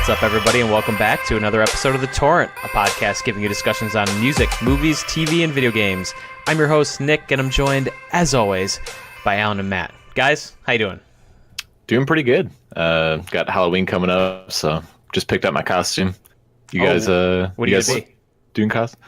What's up, everybody, and welcome back to another episode of The Torrent, a podcast giving you discussions on music, movies, TV, and video games. I'm your host, Nick, and I'm joined, as always, by Alan and Matt. Guys, how you doing? Doing pretty good. Got Halloween coming up, so just picked up my costume. You guys, what do you guys doing costume?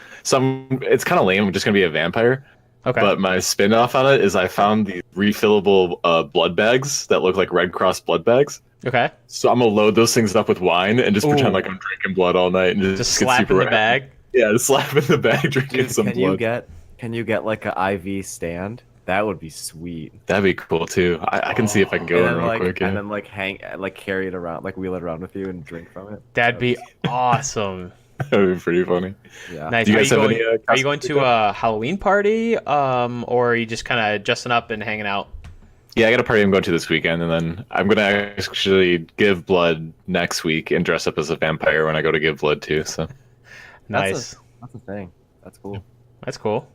It's kind of lame. I'm just gonna be a vampire. Okay. But my spin-off on it is I found the refillable blood bags that look like Red Cross blood bags. Okay. So I'm gonna load those things up with wine and just pretend like I'm drinking blood all night and just get slap super in the bag. Yeah, just slap in the bag, drinking some blood. Can you get like an IV stand? That would be sweet. That'd be cool too. I can see if I can go in real quick. And then carry it around, wheel it around with you and drink from it. That'd be awesome. That'd be pretty funny. Yeah. Nice. Do you guys have any? Are you going to a Halloween party, or are you just kind of dressing up and hanging out? Yeah, I got a party I'm going to this weekend, and then I'm going to actually give blood next week and dress up as a vampire when I go to give blood too. So Nice. That's a thing. That's cool. That's cool.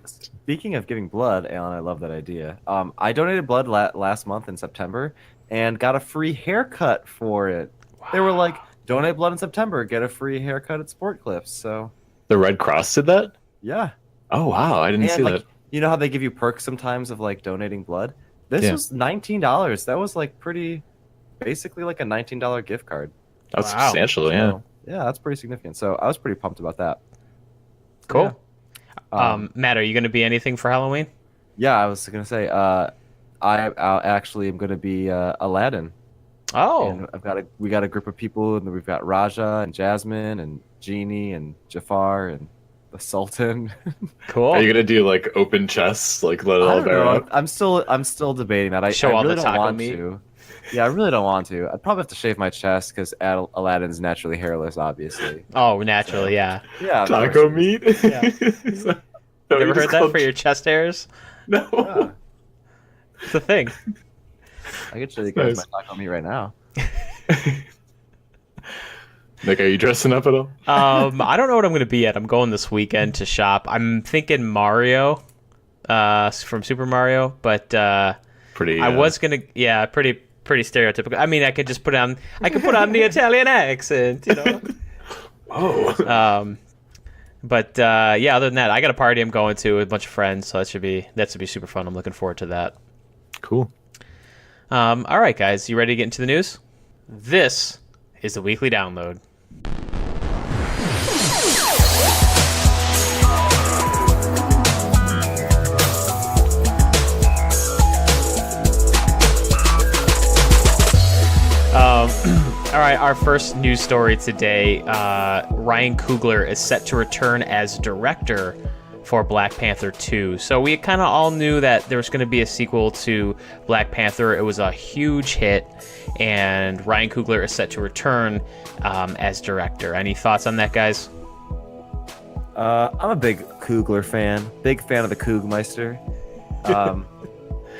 Speaking of giving blood, Alan, I love that idea. I donated blood last month in September and got a free haircut for it. Wow. They were like, donate blood in September, get a free haircut at Sport Clips. So the Red Cross did that? yeah. Oh wow, I didn't see that. You know how they give you perks sometimes of donating blood? This was $19. That was basically like a $19 gift card. That's Wow. substantial, yeah. So, yeah, that's pretty significant. So I was pretty pumped about that. Cool. Yeah. Matt, are you going to be anything for Halloween? Yeah, I was gonna say, I actually am gonna be Aladdin. Oh, And we got a group of people, and we've got Raja and Jasmine and Genie and Jafar and the Sultan. cool. Are you gonna do open chests, let it I all don't bear know. out? I'm still debating that. I Show all really the don't taco want meat? to. Yeah, I really don't want to. I'd probably have to shave my chest because Aladdin's naturally hairless, obviously. Oh, naturally, yeah. Yeah. Taco meat? Yeah. No, You ever just heard that called- for your chest hairs? No. Yeah. It's a thing. I could show you guys Nice. my taco meat right now. Nick, are you dressing up at all? I don't know what I'm going to be at. I'm going this weekend to shop. I'm thinking Mario, from Super Mario, but Pretty. I was gonna, pretty stereotypical. I mean, I could put on the Italian accent, Oh. But other than that, I got a party I'm going to with a bunch of friends, so that should be super fun. I'm looking forward to that. Cool. All right, guys, you ready to get into the news? This is the weekly download. All right, our first news story today, Ryan Coogler is set to return as director for Black Panther 2. So we kind of all knew that there was going to be a sequel to Black Panther. It was a huge hit, and Ryan Coogler is set to return as director. Any thoughts on that, guys? I'm a big Coogler fan. Big fan of the Koogmeister.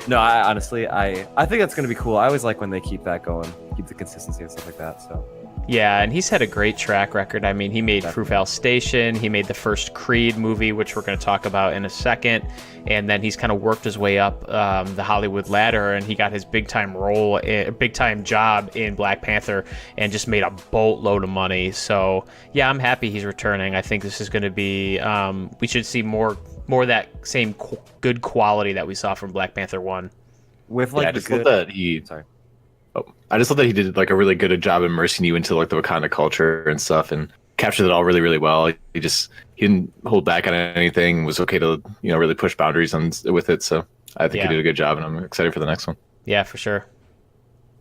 No, I honestly think that's gonna be cool. I always like when they keep that going, keep the consistency and stuff like that. So Yeah, and he's had a great track record. I mean, he made Fruitvale Station, he made the first Creed movie, which we're going to talk about in a second, and then he's kind of worked his way up the Hollywood ladder, and he got his big time job in Black Panther, and just made a boatload of money. So yeah, I'm happy he's returning. I think this is going to be we should see more of that same good quality that we saw from Black Panther 1. with I just love that he. Sorry. I just thought that he did a really good job immersing you into the Wakanda culture and stuff, and captured it all really, really well. He didn't hold back on anything. Was okay to really push boundaries with it. So I think he did a good job, and I'm excited for the next one. Yeah, for sure.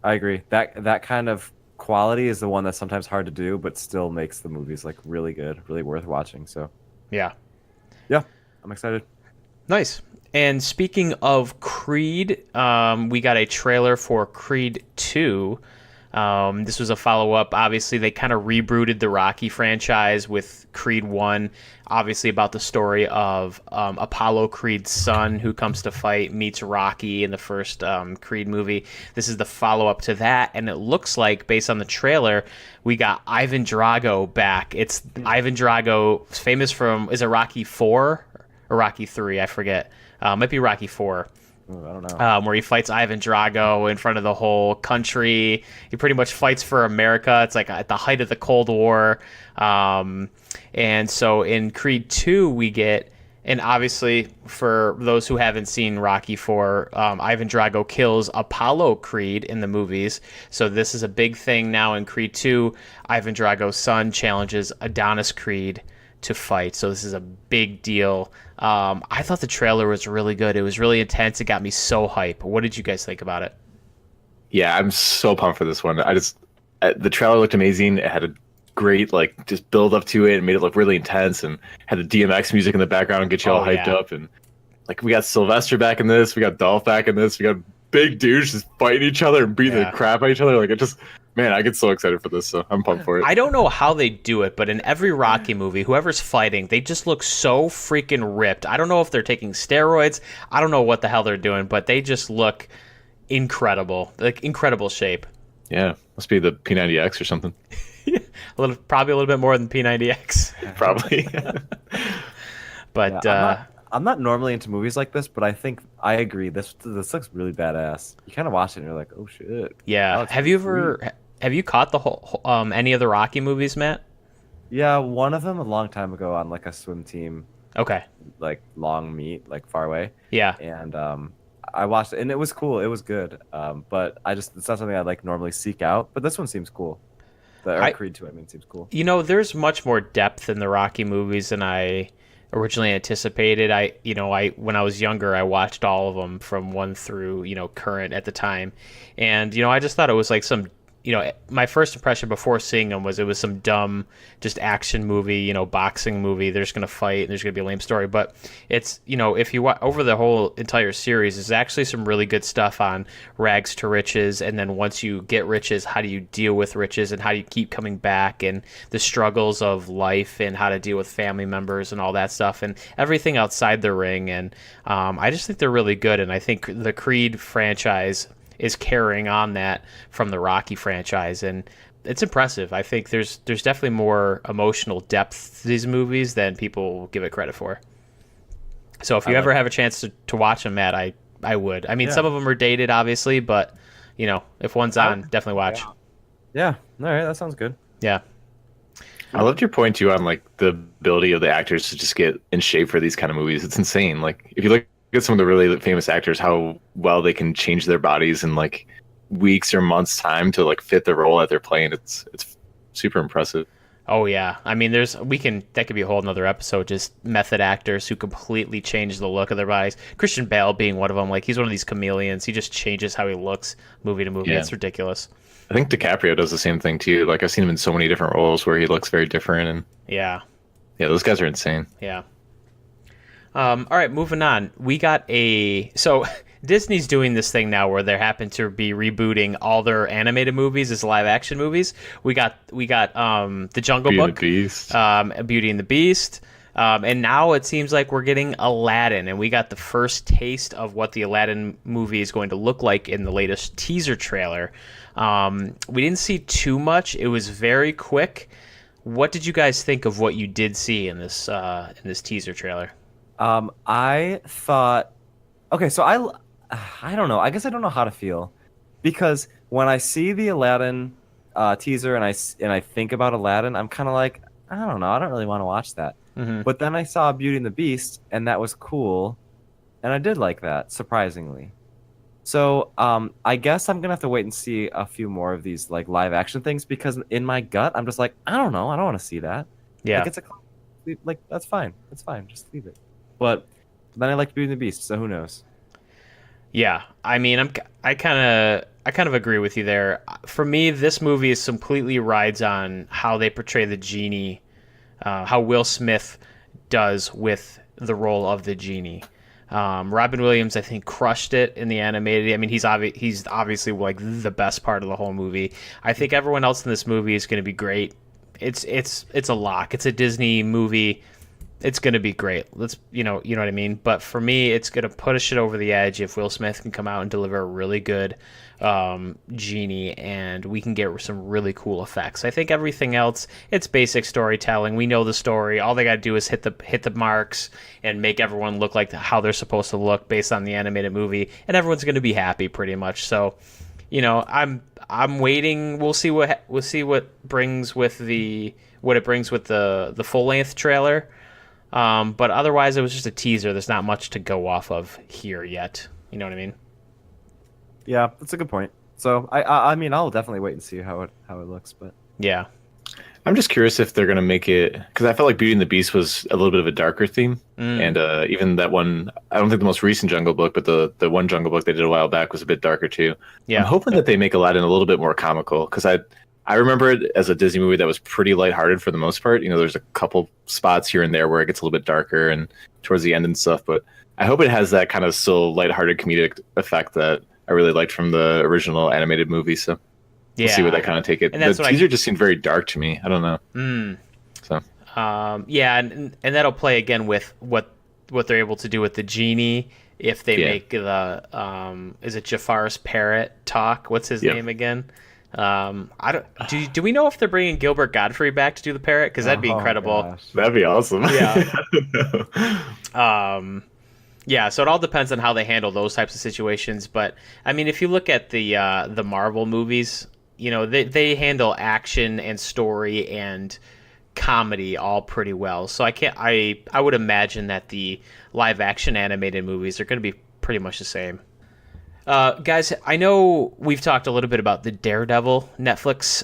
I agree. That kind of quality is the one that's sometimes hard to do, but still makes the movies really good, really worth watching. So Yeah. I'm excited. Nice. And speaking of Creed, we got a trailer for Creed 2. This was a follow-up. Obviously, they kind of rebooted the Rocky franchise with Creed 1, obviously about the story of Apollo Creed's son who comes to fight, meets Rocky in the first Creed movie. This is the follow-up to that, and it looks like, based on the trailer, we got Ivan Drago back. It's Ivan Drago, famous from, is it Rocky 4 or Rocky 3? I forget. Might be Rocky 4. Ooh, I don't know. Where he fights Ivan Drago in front of the whole country. He pretty much fights for America. It's like at the height of the Cold War. And so in Creed 2, we get, and obviously for those who haven't seen Rocky 4, Ivan Drago kills Apollo Creed in the movies. So this is a big thing now in Creed 2. Ivan Drago's son challenges Adonis Creed to fight. So this is a big deal. I thought the trailer was really good. It was really intense. It got me so hype. What did you guys think about it? Yeah, I'm so pumped for this one. The trailer looked amazing. It had a great like just build up to it and made it look really intense, and had the DMX music in the background and get you all hyped up. And like we got Sylvester back in this, we got Dolph back in this, we got big dudes just fighting each other and beating the crap out of each other. Like it just, man, I get so excited for this, so I'm pumped for it. I don't know how they do it, but in every Rocky movie, whoever's fighting, they just look so freaking ripped. I don't know if they're taking steroids. I don't know what the hell they're doing, but they just look incredible, like incredible shape. Yeah, must be the P90X or something. Probably a little bit more than P90X. Probably. But yeah, I'm not normally into movies like this, but I think I agree. This looks really badass. You kind of watch it and you're like, oh shit. Yeah. Have you caught the whole any of the Rocky movies, Matt? Yeah, one of them a long time ago on like a swim team. Okay. Like long meet, like far away. Yeah. And I watched it and it was cool. It was good. But it's not something I like normally seek out. But this one seems cool. Creed 2, I mean, seems cool. You know, there's much more depth in the Rocky movies than I originally anticipated. When I was younger, I watched all of them from 1 through, current at the time. And, I just thought it was like some, my first impression before seeing them was it was some dumb, just action movie, boxing movie. They're just going to fight and there's going to be a lame story. But it's, if you over the whole entire series, there's actually some really good stuff on rags to riches. And then once you get riches, how do you deal with riches and how do you keep coming back, and the struggles of life and how to deal with family members and all that stuff and everything outside the ring. And I just think they're really good. And I think the Creed franchise is carrying on that from the Rocky franchise, and it's impressive. I think there's definitely more emotional depth to these movies than people give it credit for. So if you ever have a chance to watch them, Matt, I would. I mean, some of them are dated, obviously, but if one's on, definitely watch. Yeah. All right, that sounds good. Yeah. I loved your point too on like the ability of the actors to just get in shape for these kind of movies. It's insane. Like if you look at some of the really famous actors, how well they can change their bodies in like weeks or months time to like fit the role that they're playing. It's super impressive. Oh yeah. I mean, that could be a whole nother episode, just method actors who completely change the look of their bodies. Christian Bale being one of them. Like he's one of these chameleons. He just changes how he looks movie to movie. Yeah. It's ridiculous. I think DiCaprio does the same thing too. Like I've seen him in so many different roles where he looks very different, and yeah, those guys are insane. Yeah. All right, moving on. We got so Disney's doing this thing now where they happen to be rebooting all their animated movies as live action movies. We got The Jungle Book, Beauty and the Beast, and now it seems like we're getting Aladdin, and we got the first taste of what the Aladdin movie is going to look like in the latest teaser trailer. We didn't see too much. It was very quick. What did you guys think of what you did see in this teaser trailer? I thought, okay, so I don't know. I guess I don't know how to feel, because when I see the Aladdin teaser and I think about Aladdin, I'm kind of like, I don't know. I don't really want to watch that. Mm-hmm. But then I saw Beauty and the Beast, and that was cool, and I did like that, surprisingly. So I guess I'm gonna have to wait and see a few more of these like live action things, because in my gut I'm just like, I don't know. I don't want to see that. Yeah. Like that's fine. That's fine. Just leave it. But then I like Beauty and the Beast, so who knows? Yeah, I mean, I kind of agree with you there. For me, this movie completely rides on how they portray the genie, how Will Smith does with the role of the genie. Robin Williams, I think, crushed it in the animated. I mean, he's obviously like the best part of the whole movie. I think everyone else in this movie is going to be great. It's a lock. It's a Disney movie. it's going to be great. Let's, you know what I mean? But for me, it's going to push it over the edge if Will Smith can come out and deliver a really good genie, and we can get some really cool effects. I think everything else, it's basic storytelling. We know the story. All they got to do is hit the marks and make everyone look like how they're supposed to look based on the animated movie, and everyone's going to be happy pretty much. So, you know, I'm waiting. We'll see what it brings with the full length trailer. But otherwise, it was just a teaser. There's not much to go off of here yet. You know what I mean? Yeah, that's a good point. So I mean, I'll definitely wait and see how it looks. But Yeah. I'm just curious if they're gonna make it, because I felt like Beauty and the Beast was a little bit of a darker theme, and even that one, I don't think the most recent Jungle Book, but the one Jungle Book they did a while back was a bit darker too. Yeah. I'm hoping that they make Aladdin a little bit more comical, because I remember it as a Disney movie that was pretty lighthearted for the most part. You know, there's a couple spots here and there where it gets a little bit darker and towards the end and stuff, but I hope it has that kind of still lighthearted comedic effect that I really liked from the original animated movie. So we'll see where that kind of take it. And that's the teaser just seemed very dark to me. I don't know. So yeah, and that'll play again with what they're able to do with the genie if they make the is it Jafar's parrot talk? What's his name again? I don't. Do we know if they're bringing Gilbert Godfrey back to do the parrot? Because that'd be incredible. Gosh. that'd be awesome. Yeah. Yeah. So it all depends on how they handle those types of situations. But I mean, if you look at the Marvel movies, you know, they handle action and story and comedy all pretty well. So I would imagine that the live action animated movies are going to be pretty much the same. Guys, I know we've talked a little bit about the Daredevil Netflix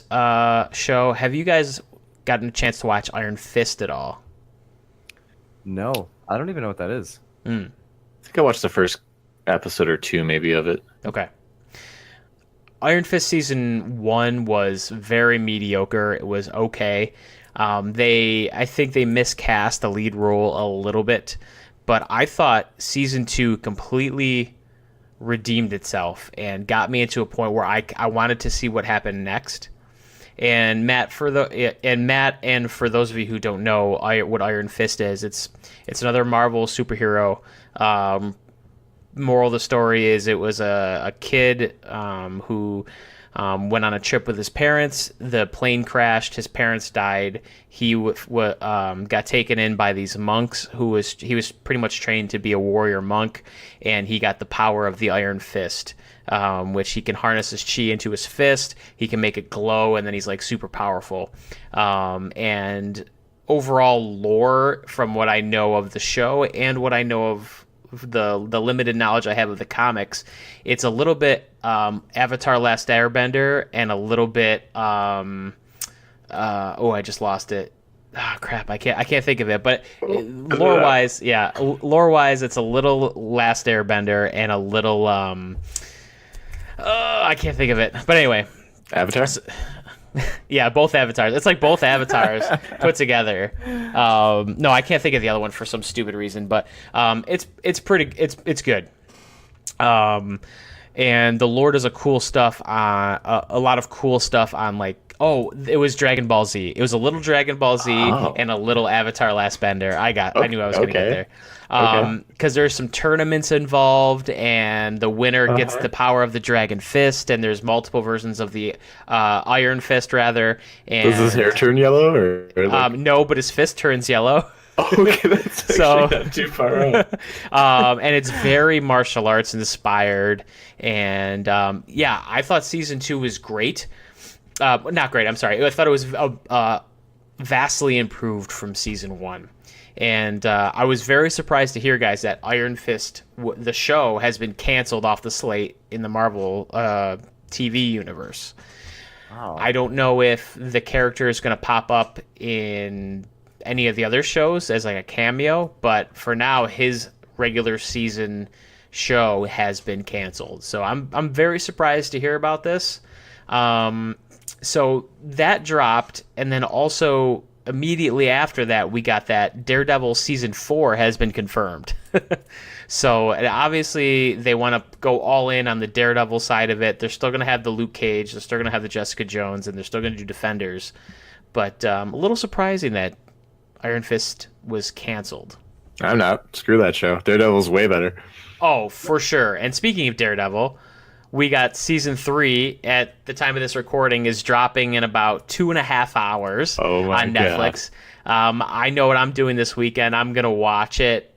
show. Have you guys gotten a chance to watch Iron Fist at all? No, I don't even know what that is. I think I watched the first episode or two maybe of it. Okay. Iron Fist season 1 was very mediocre. It was okay. I think they miscast the lead role a little bit, but I thought season 2 completely redeemed itself and got me into a point where I wanted to see what happened next. And Matt, for those of you who don't know what Iron Fist is, it's another Marvel superhero. Moral of the story is it was a kid who went on a trip with his parents. The plane crashed. His parents died. He got taken in by these monks he was pretty much trained to be a warrior monk, and he got the power of the Iron Fist, which he can harness his chi into his fist. He can make it glow, and then he's like super powerful. And overall lore, from what I know of the show and what I know of the limited knowledge I have of the comics, it's a little bit Avatar Last Airbender and a little bit I just lost it. Oh crap, I can't think of it, but lore wise it's a little Last Airbender and a little I can't think of it. But anyway, Avatar? Yeah, both Avatars. It's like both Avatars put together. No, I can't think of the other one for some stupid reason, but it's good. And the lore does a lot of cool stuff on, like, it was Dragon Ball Z. It was a little Dragon Ball Z and a little Avatar Last Bender. I knew I was going to get there. Because there's some tournaments involved, and the winner gets the power of the Dragon Fist, and there's multiple versions of the Iron Fist, rather. And, does his hair turn yellow? Or no, but his fist turns yellow. Okay, that's actually not too far out. And it's very martial arts inspired. And I thought season 2 was great. Not great, I'm sorry. I thought it was vastly improved from season 1. And I was very surprised to hear, guys, that Iron Fist, the show, has been canceled off the slate in the Marvel TV universe. Wow. I don't know if the character is going to pop up in any of the other shows as like a cameo, but for now, his regular season show has been canceled. So I'm very surprised to hear about this. So that dropped, and then also immediately after that, we got that Daredevil season 4 has been confirmed. So obviously they want to go all in on the Daredevil side of it. They're still going to have the Luke Cage, they're still going to have the Jessica Jones, and they're still going to do Defenders. But a little surprising that Iron Fist was canceled. I'm not. Screw that show. Daredevil's way better. Oh, for sure. And speaking of Daredevil, we got season 3 at the time of this recording is dropping in about 2.5 hours on Netflix. I know what I'm doing this weekend. I'm gonna watch it.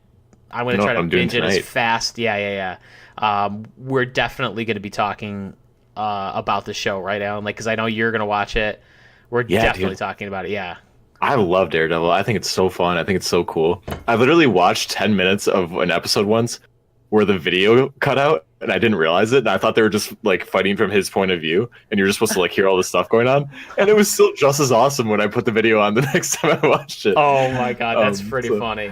I'm gonna try to binge it as fast. Yeah. We're definitely gonna be talking about the show, right, Alan? Like, because I know you're gonna watch it. We're definitely talking about it. Yeah. I love Daredevil. I think it's so fun. I think it's so cool. I literally watched 10 minutes of an episode once where the video cut out and I didn't realize it. And I thought they were just like fighting from his point of view and you're just supposed to like hear all this stuff going on. And it was still just as awesome when I put the video on the next time I watched it. Oh my God. That's pretty funny.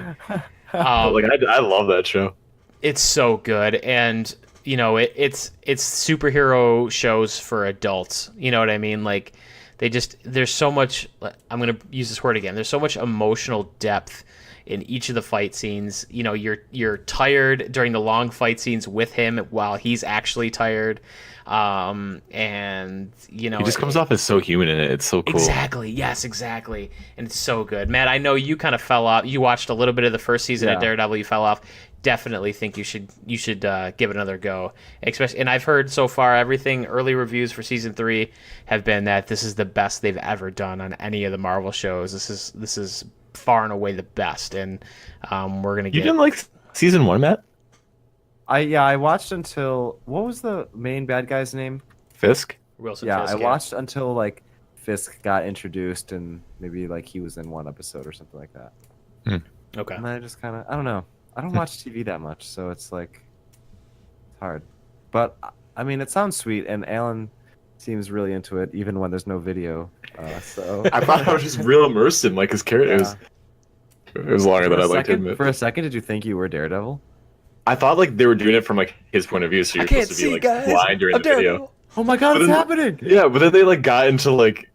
I love that show. It's so good. And you know, it's superhero shows for adults. You know what I mean? Like, there's so much, I'm going to use this word again, there's so much emotional depth in each of the fight scenes. You know, you're tired during the long fight scenes with him while he's actually tired. And, you know, he just comes off as so human in it. It's so cool. Exactly. Yes, exactly. And it's so good. Matt, I know you kind of fell off. You watched a little bit of the first season of Daredevil. You fell off. Definitely think you should give it another go. Especially, and I've heard so far early reviews for season 3 have been that this is the best they've ever done on any of the Marvel shows. This is far and away the best, and we're gonna get. You didn't like season 1, Matt? I watched until, what was the main bad guy's name? Fisk. Wilson. Yeah, Fisk, I watched until like Fisk got introduced and maybe like he was in one episode or something like that. Okay. And I just kind of, I don't know. I don't watch TV that much, so it's like it's hard. But I mean, it sounds sweet, and Alan seems really into it, even when there's no video. So I thought I was just real immersed in like his character. It was longer than I'd like to admit. For a second, did you think you were Daredevil? I thought like they were doing it from like his point of view, so you're supposed to be like blind during the video. Oh my God, it's happening! Yeah, but then they like got into like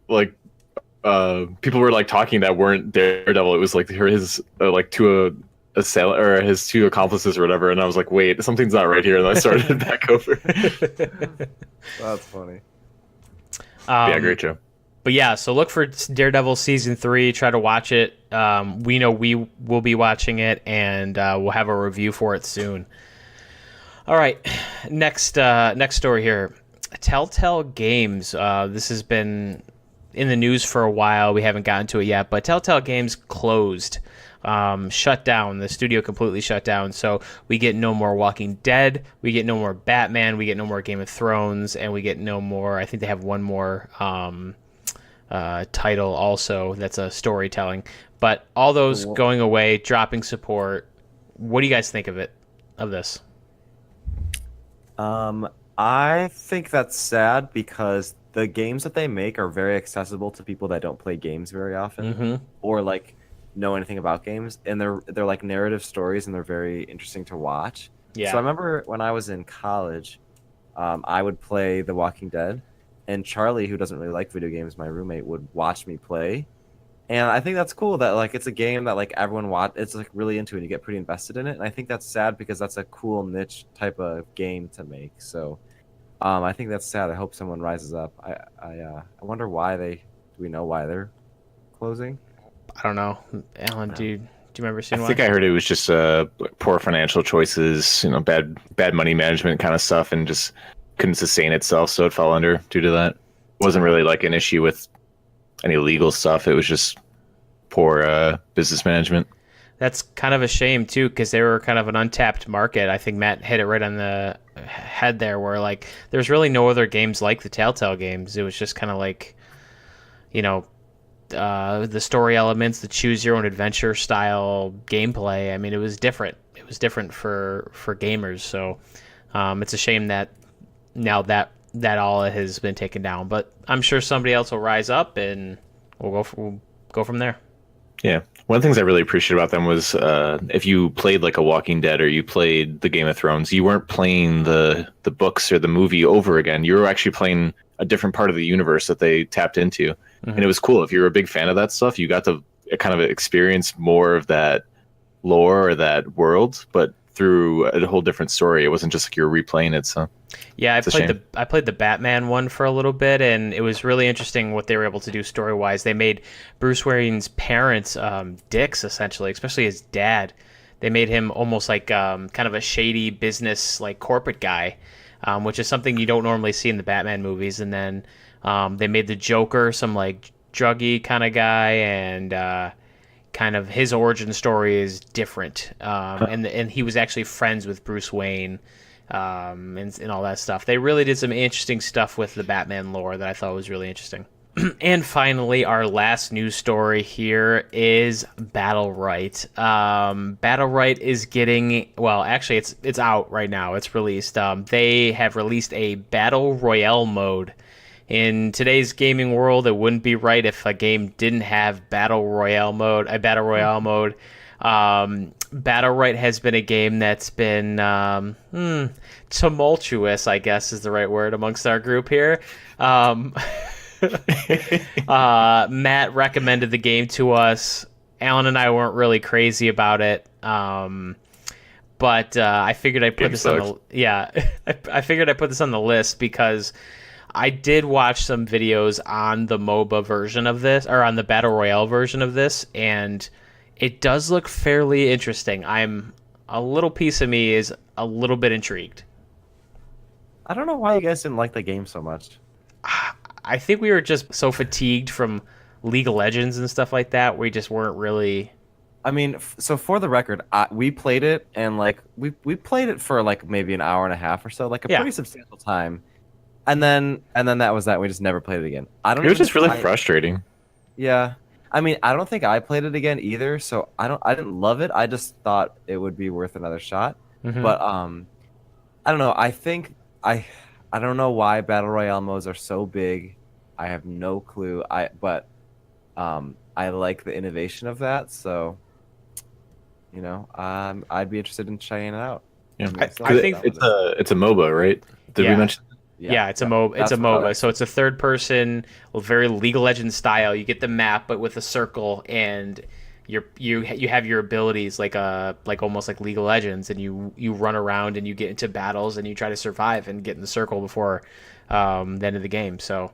people were like talking that weren't Daredevil. It was like his like two assailant or his 2 accomplices or whatever, and I was like, wait, something's not right here, and I started back over. That's funny. Yeah, great show. But yeah, so look for Daredevil season 3. Try to watch it. We know we will be watching it, and we'll have a review for it soon. All right, next story here. Telltale Games. This has been in the news for a while. We haven't gotten to it yet, but Telltale Games closed. Shut down. The studio completely shut down. So we get no more Walking Dead. We get no more Batman. We get no more Game of Thrones, and we get no more. I think they have one more title also that's a storytelling. But all those going away, dropping support. What do you guys think of this? I think that's sad because the games that they make are very accessible to people that don't play games very often, or like know anything about games, and they're like narrative stories and they're very interesting to watch. So I remember when I was in college, I would play The Walking Dead, and Charlie, who doesn't really like video games, my roommate, would watch me play. And I think that's cool that like it's a game that like everyone it's like really into and you get pretty invested in it. And I think that's sad because that's a cool niche type of game to make. So I think that's sad. I hope someone rises up. I wonder why do we know why they're closing? I don't know. Alan, do you remember seeing I think I heard it was just poor financial choices, you know, bad money management kind of stuff, and just couldn't sustain itself, so it fell under due to that. It wasn't really like an issue with any legal stuff. It was just poor business management. That's kind of a shame too, because they were kind of an untapped market. I think Matt hit it right on the head there, where like there's really no other games like the Telltale games. It was just kind of like, you know, the story elements, the choose your own adventure style gameplay. I mean, it was different. It was different for gamers. So it's a shame that now that all has been taken down. But I'm sure somebody else will rise up, and we'll go from there. Yeah. One of the things I really appreciate about them was if you played like a Walking Dead or you played the Game of Thrones, you weren't playing the books or the movie over again. You were actually playing a different part of the universe that they tapped into. And it was cool. If you were a big fan of that stuff, you got to kind of experience more of that lore or that world, but through a whole different story. It wasn't just like you were replaying it. So Yeah, It's a shame. I played the Batman one for a little bit, and it was really interesting what they were able to do story wise. They made Bruce Wayne's parents dicks essentially, especially his dad. They made him almost like kind of a shady business like corporate guy, which is something you don't normally see in the Batman movies. And then they made the Joker some like druggy kind of guy, and kind of his origin story is different. And he was actually friends with Bruce Wayne, and all that stuff. They really did some interesting stuff with the Batman lore that I thought was really interesting. And finally, our last news story here is Battle Right. Battle Right is getting, well, actually, it's out right now. It's released. They have released a Battle Royale mode. In today's gaming world, it wouldn't be right if a game didn't have Battle Royale mode. Battle Right has been a game that's been tumultuous, I guess is the right word amongst our group here. Matt recommended the game to us. Alan and I weren't really crazy about it, but I figured I'd put this on the I figured I'd put this on the list because I did watch some videos on the MOBA version of this, or on the Battle Royale version of this, and it does look fairly interesting. A little piece of me is a little bit intrigued. I don't know why you guys didn't like the game so much. I think we were just so fatigued from League of Legends and stuff like that. We just weren't really. I mean, so for the record, we played it, and like we played it for like maybe an hour and a half or so, like a pretty substantial time, and then that was that. We just never played it again. I don't. It was just really frustrating. Yeah, I mean, I don't think I played it again either. So I didn't love it. I just thought it would be worth another shot. Mm-hmm. But I don't know. I think I don't know why Battle Royale modes are so big. I have no clue. But I like the innovation of that. So, you know, I'd be interested in trying it out. Yeah, I think it's a MOBA, right? Did we mention? Yeah, it's a MOBA. It's a MOBA. So it's a third person, very League of Legends style. You get the map, but with a circle, and you have your abilities like almost like League of Legends, and you run around and you get into battles and you try to survive and get in the circle before the end of the game. So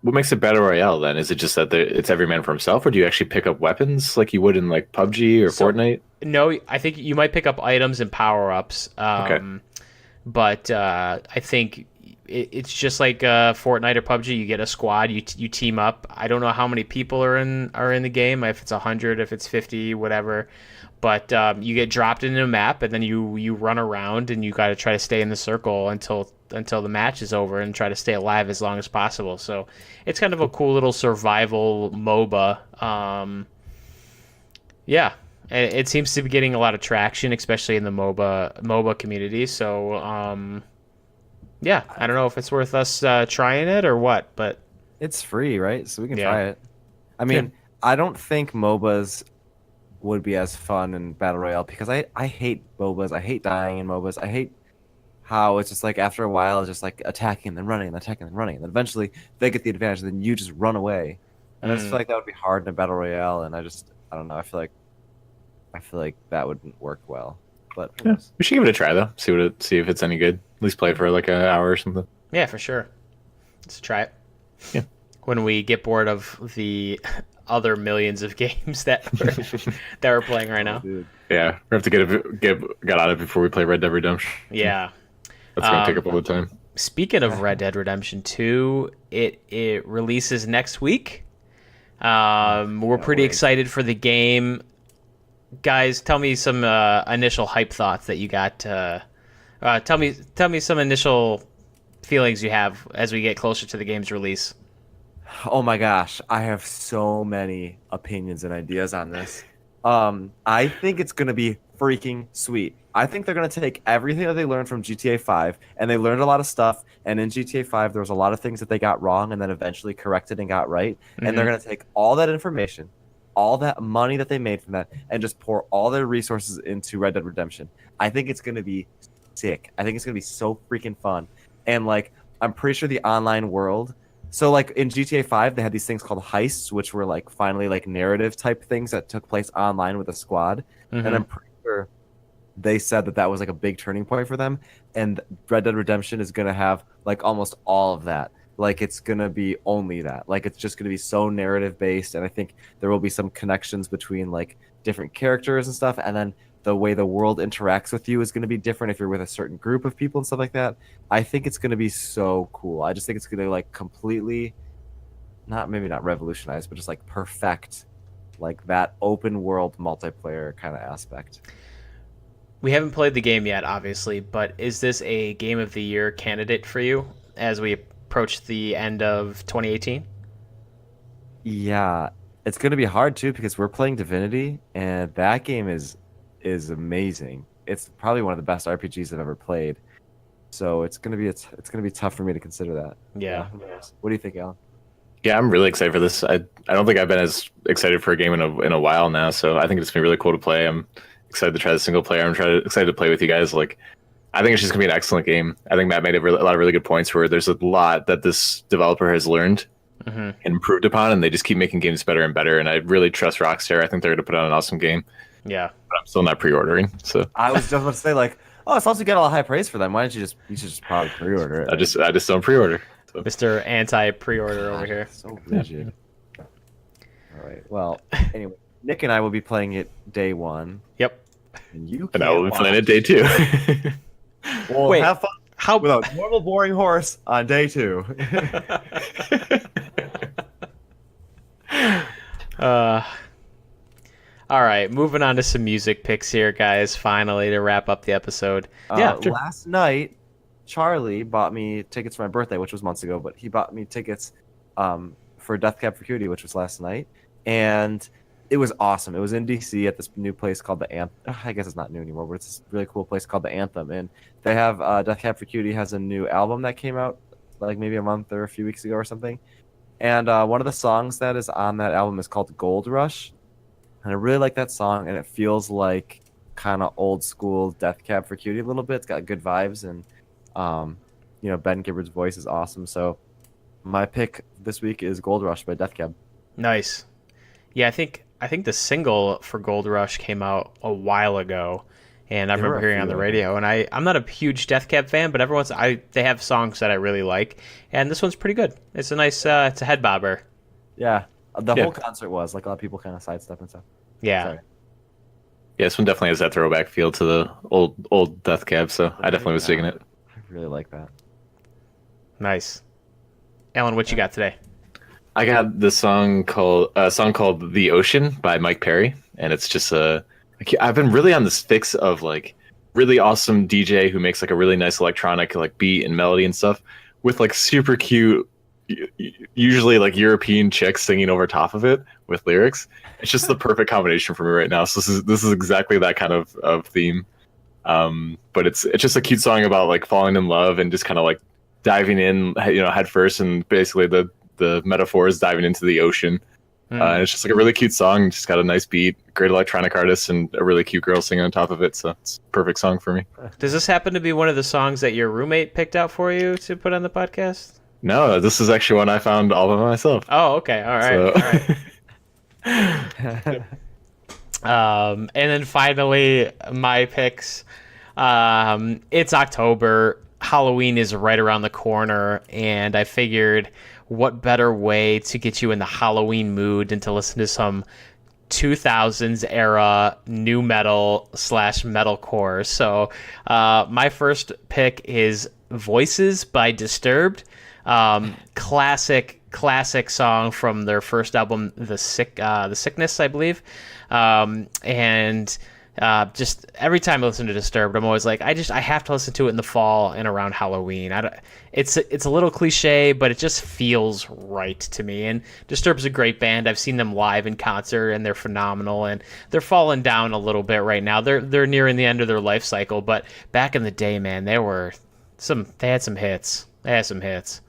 what makes it Battle Royale then? Is it just that it's every man for himself, or do you actually pick up weapons like you would in like PUBG or Fortnite? No, I think you might pick up items and power ups. Okay. But I think it's just like Fortnite or PUBG. You get a squad, you team up. I don't know how many people are in the game. If it's 100, if it's 50, whatever. But you get dropped into a map, and then you run around, and you got to try to stay in the circle until the match is over, and try to stay alive as long as possible. So it's kind of a cool little survival MOBA. Yeah. It seems to be getting a lot of traction, especially in the MOBA community. So, yeah, I don't know if it's worth us trying it or what, but it's free, right? So we can try it. I mean, I don't think MOBAs would be as fun in Battle Royale because I hate MOBAs. I hate dying in MOBAs. I hate how it's just like after a while, it's just like attacking and then running and attacking and running. And then eventually they get the advantage, and then you just run away. And I just feel like that would be hard in a Battle Royale. And I don't know. I feel like that wouldn't work well, but we should give it a try though. See if it's any good. At least play for like an hour or something. Yeah, for sure. Let's try it. Yeah. When we get bored of the other millions of games that we're playing right now. Dude. Yeah, we have to get on it before we play Red Dead Redemption. Yeah. That's gonna take up all the time. Speaking of Red Dead Redemption 2, it releases next week. We're pretty excited for the game. Guys, tell me some initial hype thoughts that you got. Tell me some initial feelings you have as we get closer to the game's release. Oh my gosh, I have so many opinions and ideas on this. I think it's gonna be freaking sweet. I think they're gonna take everything that they learned from GTA 5, and they learned a lot of stuff. And in GTA 5, there was a lot of things that they got wrong, and then eventually corrected and got right. Mm-hmm. And they're gonna take all that information, all that money that they made from that, and just pour all their resources into Red Dead Redemption. I think it's gonna be sick. I think it's gonna be so freaking fun. And like, I'm pretty sure the online world. So like in GTA 5, they had these things called heists, which were like finally like narrative type things that took place online with a squad. Mm-hmm. And I'm pretty sure they said that that was like a big turning point for them, and Red Dead Redemption is gonna have like almost all of that. Like it's gonna be only that. Like it's just gonna be so narrative based, and I think there will be some connections between like different characters and stuff, and then the way the world interacts with you is gonna be different if you're with a certain group of people and stuff like that. I think it's gonna be so cool. I just think it's gonna like completely, not maybe not revolutionize, but just like perfect like that open world multiplayer kind of aspect. We haven't played the game yet, obviously, but is this a Game of the Year candidate for you as we approach the end of 2018? Yeah, it's going to be hard too because we're playing Divinity, and that game is amazing. It's probably one of the best RPGs I've ever played. So it's going to be it's going to be tough for me to consider that. Yeah. Who knows? What do you think, Alan? Yeah, I'm really excited for this. I don't think I've been as excited for a game in a while now, so I think it's gonna be really cool to play. I'm excited to try the single player. Excited to play with you guys. Like, I think it's just gonna be an excellent game. I think Matt made a lot of really good points where there's a lot that this developer has learned and improved upon, and they just keep making games better and better. And I really trust Rockstar. I think they're gonna put out an awesome game. Yeah. But I'm still not pre-ordering, so I was just about to say like, oh, it's also get all the high praise for them. Why don't you should just probably pre-order it? I just don't pre-order. So. Mr. Anti-pre-order over here. So rigid. All right. Well, anyway, Nick and I will be playing it day one. Yep. And you And I will be can't playing it watch. day 2. Well, Wait, have fun How with a normal boring horse on day 2. All right, moving on to some music picks here, guys. Finally, to wrap up the episode. Yeah, sure. Last night, Charlie bought me tickets for my birthday, which was months ago, but he bought me tickets for Death Cab for Cutie, which was last night, and it was awesome. It was in DC at this new place called the Anthem. I guess it's not new anymore, but it's this really cool place called the Anthem, and they have Death Cab for Cutie has a new album that came out like maybe a month or a few weeks ago or something, and one of the songs that is on that album is called Gold Rush, and I really like that song, and it feels like kind of old school Death Cab for Cutie a little bit. It's got good vibes, and Ben Gibbard's voice is awesome. So my pick this week is Gold Rush by Death Cab. Nice. Yeah, I think the single for Gold Rush came out a while ago, and I remember hearing it on the radio. And I'm not a huge Death Cab fan, but they have songs that I really like, and this one's pretty good. It's a nice, it's a head bobber. Yeah, the whole concert was like a lot of people kind of sidestep and stuff. Yeah. Sorry. Yeah, this one definitely has that throwback feel to the old Death Cab, so I definitely was digging it. I really like that. Nice. Alan, what you got today? I got the song called "The Ocean" by Mike Perry, and it's just I've been really on this fix of like really awesome DJ who makes like a really nice electronic like beat and melody and stuff with like super cute, usually like European chicks singing over top of it with lyrics. It's just the perfect combination for me right now. So this is exactly that kind of theme. But it's just a cute song about like falling in love and just kind of like diving in, head first, and basically the metaphor is diving into the ocean. And it's just like a really cute song. Just got a nice beat, great electronic artist, and a really cute girl singing on top of it. So it's a perfect song for me. Does this happen to be one of the songs that your roommate picked out for you to put on the podcast? No, this is actually one I found all by myself. Oh, okay. All right. So... All right. And then finally, my picks. It's October. Halloween is right around the corner, and I figured what better way to get you in the Halloween mood than to listen to some 2000s era new metal / metalcore. So my first pick is Voices by Disturbed. Classic song from their first album, The Sickness, I believe. And just every time I listen to Disturbed, I'm always like, I have to listen to it in the fall and around Halloween. It's a little cliche, but it just feels right to me. And Disturbed's a great band. I've seen them live in concert, and they're phenomenal. And they're falling down a little bit right now. They're nearing the end of their life cycle. But back in the day, man, they had some hits. They had some hits.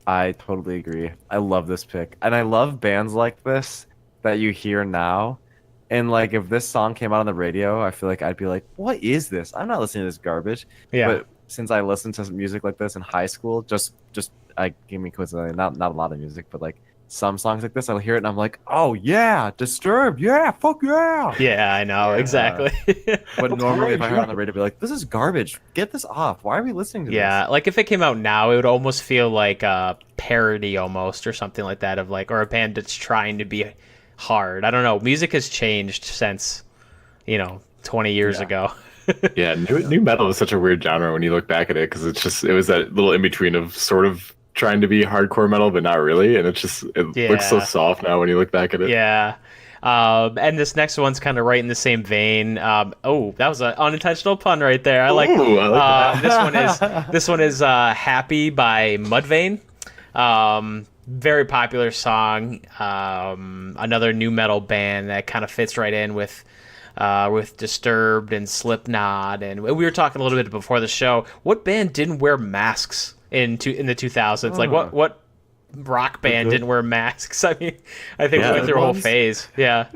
I totally agree. I love this pick, and I love bands like this that you hear now. And like, if this song came out on the radio, I feel like I'd be like, "What is this? I'm not listening to this garbage." Yeah. But since I listened to some music like this in high school, just I give me coincidentally not a lot of music, but like some songs like this, I'll hear it and I'm like, oh yeah, Disturbed, yeah, fuck yeah. Yeah, I know, exactly. But normally if I heard it on the radio, I'd be like, this is garbage. Get this off. Why are we listening to this? Yeah, like if it came out now, it would almost feel like a parody almost or something like that of like, or a band that's trying to be hard. I don't know. Music has changed since, 20 years ago. Yeah, new metal is such a weird genre when you look back at it, because it was that little in between of sort of trying to be hardcore metal but not really, and it looks so soft now when you look back at it. Yeah. And this next one's kind of right in the same vein. That was an unintentional pun right there. I like that. This one is Happy by Mudvayne. Very popular song. Another new metal band that kind of fits right in with Disturbed and Slipknot, and we were talking a little bit before the show. What band didn't wear masks in the 2000s? Like what rock band didn't wear masks? I mean, I think we went through a whole phase. Yeah.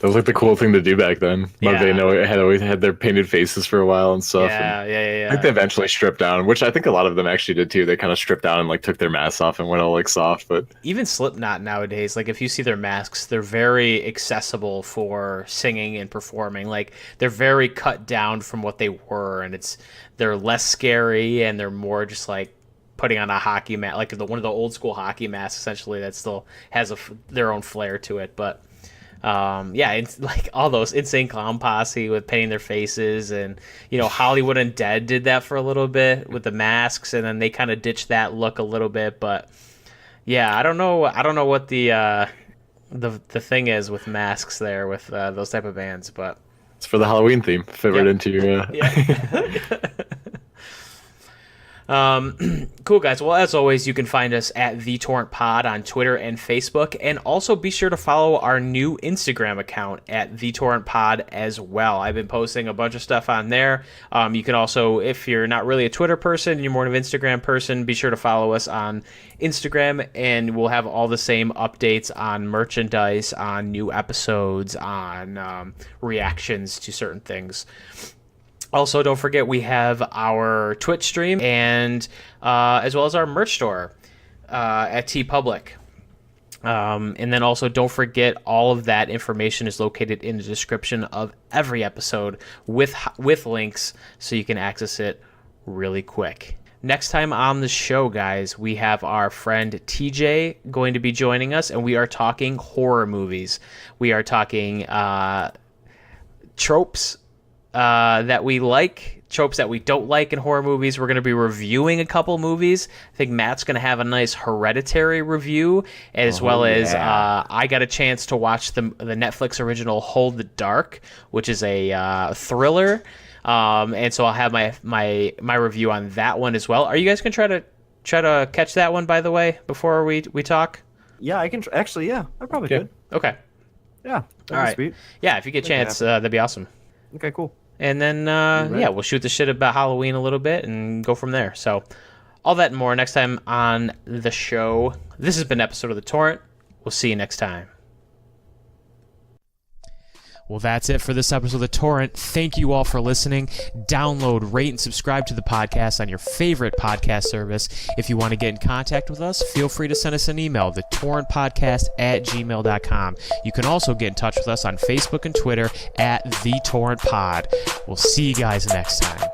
That was like the cool thing to do back then. Mudvayne had always had their painted faces for a while and stuff. Yeah. I think they eventually stripped down, which I think a lot of them actually did too. They kind of stripped down and like took their masks off and went all like soft. But even Slipknot nowadays, like if you see their masks, they're very accessible for singing and performing. Like they're very cut down from what they were, and they're less scary and they're more just like putting on a hockey mask, like one of the old school hockey masks, essentially, that still has their own flair to it. But it's like all those Insane Clown Posse with painting their faces, and Hollywood Undead did that for a little bit with the masks, and then they kind of ditched that look a little bit. But yeah, I don't know what the thing is with masks there with those type of bands, but it's for the Halloween theme. Fit right into your Cool, guys. Well, as always, you can find us at The Torrent Pod on Twitter and Facebook, and also be sure to follow our new Instagram account at The Torrent Pod as well. I've been posting a bunch of stuff on there. You can also, if you're not really a Twitter person, you're more of an Instagram person, be sure to follow us on Instagram, and we'll have all the same updates on merchandise, on new episodes, on reactions to certain things. Also, don't forget we have our Twitch stream and as well as our merch store at TeePublic. And then also don't forget all of that information is located in the description of every episode with links so you can access it really quick. Next time on the show, guys, we have our friend TJ going to be joining us, and we are talking horror movies. We are talking tropes that we like, tropes that we don't like in horror movies. We're going to be reviewing a couple movies. I think Matt's going to have a nice Hereditary review, as well as I got a chance to watch the Netflix original Hold the Dark, which is a thriller, and so I'll have my review on that one as well. Are you guys going to try to catch that one, by the way, before we talk? Yeah, I can actually. Yeah, I probably could. Okay. Yeah. All right. Sweet. Yeah, if you get a chance, that'd be awesome. Okay, cool. And then, we'll shoot the shit about Halloween a little bit and go from there. So, all that and more next time on the show. This has been an episode of The Torrent. We'll see you next time. Well, that's it for this episode of The Torrent. Thank you all for listening. Download, rate, and subscribe to the podcast on your favorite podcast service. If you want to get in contact with us, feel free to send us an email, thetorrentpodcast@gmail.com. You can also get in touch with us on Facebook and Twitter at The Torrent Pod. We'll see you guys next time.